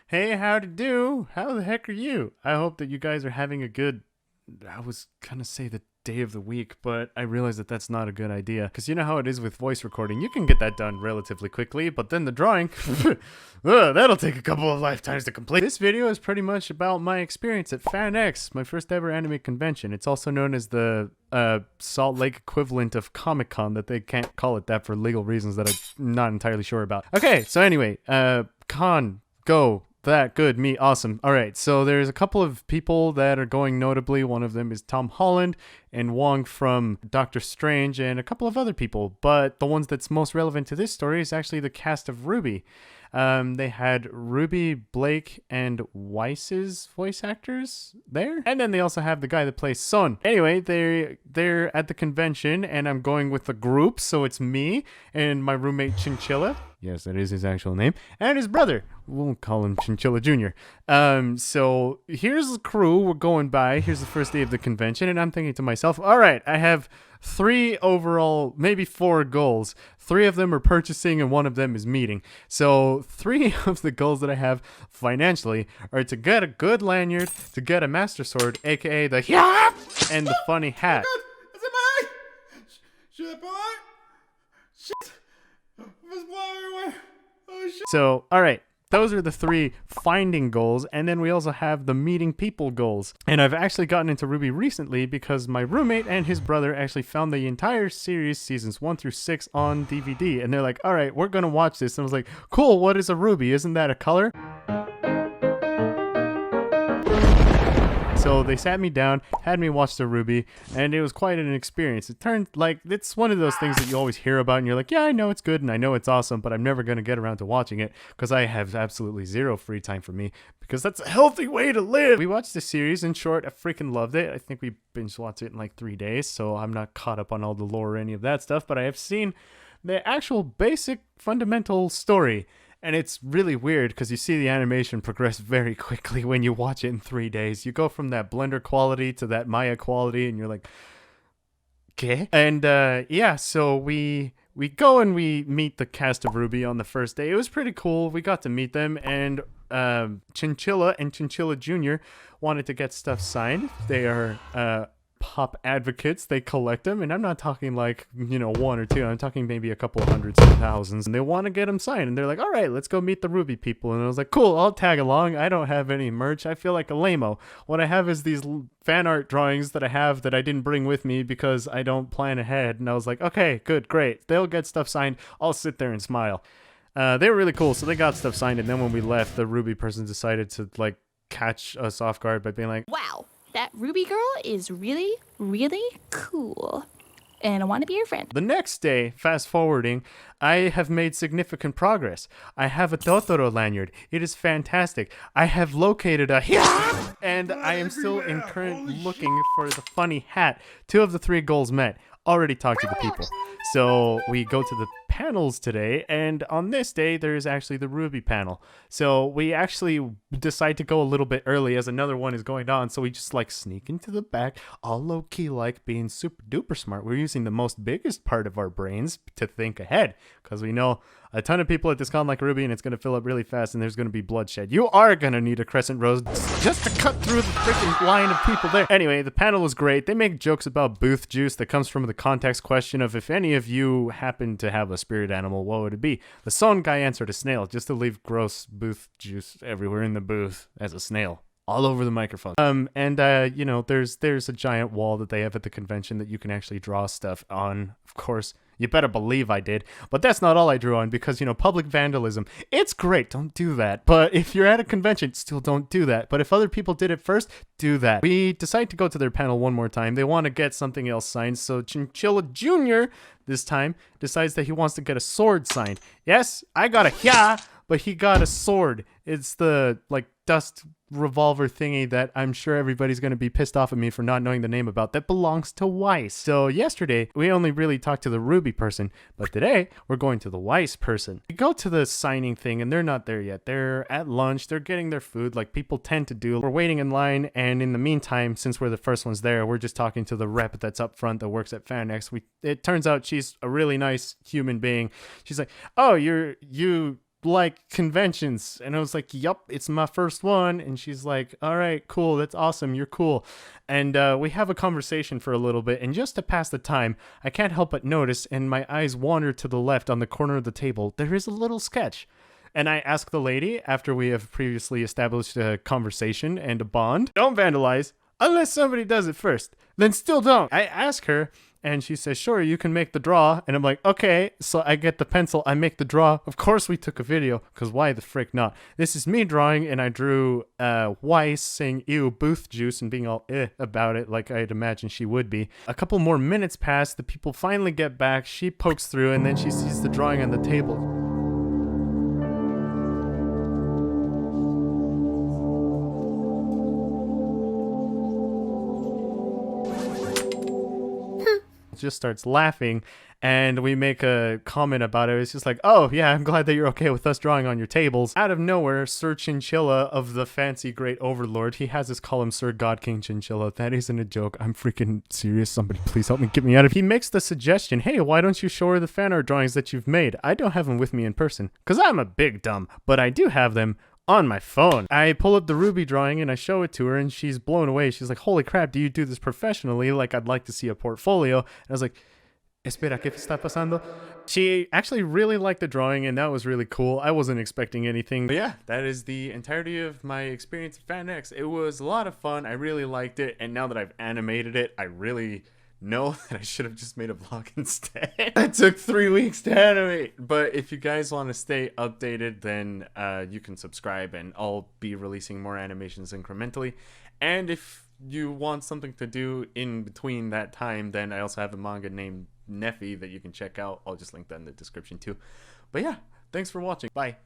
Hey, howdy do? How the heck are you? I hope that you guys are having a good. I was gonna say the day of the week, but I realized that that's not a good idea. Because you know how it is with voice recording. You can get that done relatively quickly, but then the drawing. That'll take a couple of lifetimes to complete. This video is pretty much about my experience at FanX, my first ever anime convention. It's also known as the Salt Lake equivalent of Comic-Con, that they can't call it that for legal reasons that I'm not entirely sure about. Okay, so anyway, con, go. That, good, me, awesome. All right, so there's a couple of people that are going notably. One of them is Tom Holland and Wong from Doctor Strange and a couple of other people. But the ones that's most relevant to this story is actually the cast of Rwby. They had Rwby, Blake, and Weiss's voice actors there. And then they also have the guy that plays Son. Anyway, they're at the convention, and I'm going with the group, so it's me and my roommate Chinchilla. Yes, that is his actual name. And his brother. We'll call him Chinchilla Jr. So here's the crew we're going by. Here's the first day of the convention, and I'm thinking to myself, all right, I have 3 overall, maybe 4 goals. 3 of them are purchasing and 1 of them is meeting. So 3 of the goals that I have financially are to get a good lanyard, to get a master sword, aka the and the funny hat. Oh God, is it my eye? Should I pull out? Shit. It's blowing everywhere. Oh shit. So, all right. Those are the 3 finding goals, and then we also have the meeting people goals. And I've actually gotten into Rwby recently because my roommate and his brother actually found the entire series, seasons 1 through 6, on DVD. And they're like, all right, we're going to watch this. And I was like, cool, what is a Rwby? Isn't that a color? So they sat me down, had me watch the Rwby, and it was quite an experience. It turned like, it's one of those things that you always hear about and you're like, yeah, I know it's good and I know it's awesome, but I'm never going to get around to watching it because I have absolutely zero free time for me, because that's a healthy way to live. We watched the series. In short, I freaking loved it. I think we binge watched it in like 3 days, so I'm not caught up on all the lore or any of that stuff, but I have seen the actual basic fundamental story. And it's really weird because you see the animation progress very quickly when you watch it in 3 days. You go from that Blender quality to that Maya quality, and you're like, okay. And yeah, so we go and we meet the cast of Rwby on the first day. It was pretty cool. We got to meet them, and Chinchilla and Chinchilla Jr. wanted to get stuff signed. They are pop advocates. They collect them, and I'm not talking like, 1 or 2. I'm talking maybe a couple of hundreds of thousands, and they want to get them signed, and they're like, all right, let's go meet the Rwby people. And I was like, cool, I'll tag along. I don't have any merch. I feel like a lame-o. What I have is these fan art drawings that I have that I didn't bring with me because I don't plan ahead. And I was like, okay, good, great, they'll get stuff signed. I'll sit there and smile. They were really cool, so they got stuff signed, and then when we left, the Rwby person decided to like catch us off guard by being like, wow, that Rwby girl is really, really cool. And I want to be your friend. The next day, fast forwarding, I have made significant progress. I have a Totoro lanyard. It is fantastic. I have located a and I am still in current looking for the funny hat. 2 of the 3 goals met. Already talked to the people. So we go to the panels today, and on this day there is actually the Rwby panel. So we actually decide to go a little bit early as another one is going on, so we just like sneak into the back, all low-key, like being super duper smart. We're using the most biggest part of our brains to think ahead, because we know a ton of people at this con like Rwby, and it's going to fill up really fast, and there's going to be bloodshed. You are going to need a crescent rose just to cut through the freaking line of people there. Anyway, the panel was great. They make jokes about booth juice that comes from the context question of if any of you happen to have a spirit animal, what would it be? The Son guy answered a snail, just to leave gross booth juice everywhere in the booth as a snail. All over the microphone. There's a giant wall that they have at the convention that you can actually draw stuff on. Of course, you better believe I did. But that's not all I drew on because, public vandalism. It's great. Don't do that. But if you're at a convention, still don't do that. But if other people did it first, do that. We decide to go to their panel one more time. They want to get something else signed. So Chinchilla Jr. this time decides that he wants to get a sword signed. Yes, I got a but he got a sword. It's the dust revolver thingy that I'm sure everybody's going to be pissed off at me for not knowing the name about, that belongs to Weiss. So yesterday we only really talked to the Rwby person, but today we're going to the Weiss person. We go to the signing thing and they're not there yet. They're at lunch, they're getting their food like people tend to do. We're waiting in line, and in the meantime, since we're the first ones there, we're just talking to the rep that's up front that works at FanX. It turns out she's a really nice human being. She's like, oh, you like conventions. And I was like, yup, it's my first one. And she's like, all right, cool, that's awesome, you're cool. And we have a conversation for a little bit, and just to pass the time, I can't help but notice, and my eyes wander to the left on the corner of the table, there is a little sketch. And I ask the lady, after we have previously established a conversation and a bond, don't vandalize unless somebody does it first. Then still don't. I ask her, and she says, sure, you can make the draw. And I'm like, okay. So I get the pencil, I make the draw. Of course we took a video, because why the frick not? This is me drawing, and I drew Weiss saying, ew, booth juice, and being all about it, like I'd imagine she would be. A couple more minutes pass, the people finally get back, she pokes through, and then she sees the drawing on the table. Just starts laughing, and we make a comment about it. It's just like, oh yeah, I'm glad that you're okay with us drawing on your tables. Out of nowhere, Sir Chinchilla of the fancy great overlord, he has us call him Sir God King Chinchilla. That isn't a joke, I'm freaking serious. Somebody please help me get me out of here. He makes the suggestion, hey, why don't you show her the fan art drawings that you've made? I don't have them with me in person because I'm a big dumb, but I do have them on my phone. I pull up the Rwby drawing and I show it to her, and she's blown away. She's like, holy crap, do you do this professionally? Like, I'd like to see a portfolio. And I was like, espera, ¿qué está pasando? She actually really liked the drawing, and that was really cool. I wasn't expecting anything. But yeah, that is the entirety of my experience at FanX. It was a lot of fun. I really liked it, and now that I've animated it, I really know that I should have just made a vlog instead. It took 3 weeks to animate. But if you guys want to stay updated, then you can subscribe, and I'll be releasing more animations incrementally. And if you want something to do in between that time, then I also have a manga named Neffy that you can check out. I'll just link that in the description too. But yeah, thanks for watching. Bye.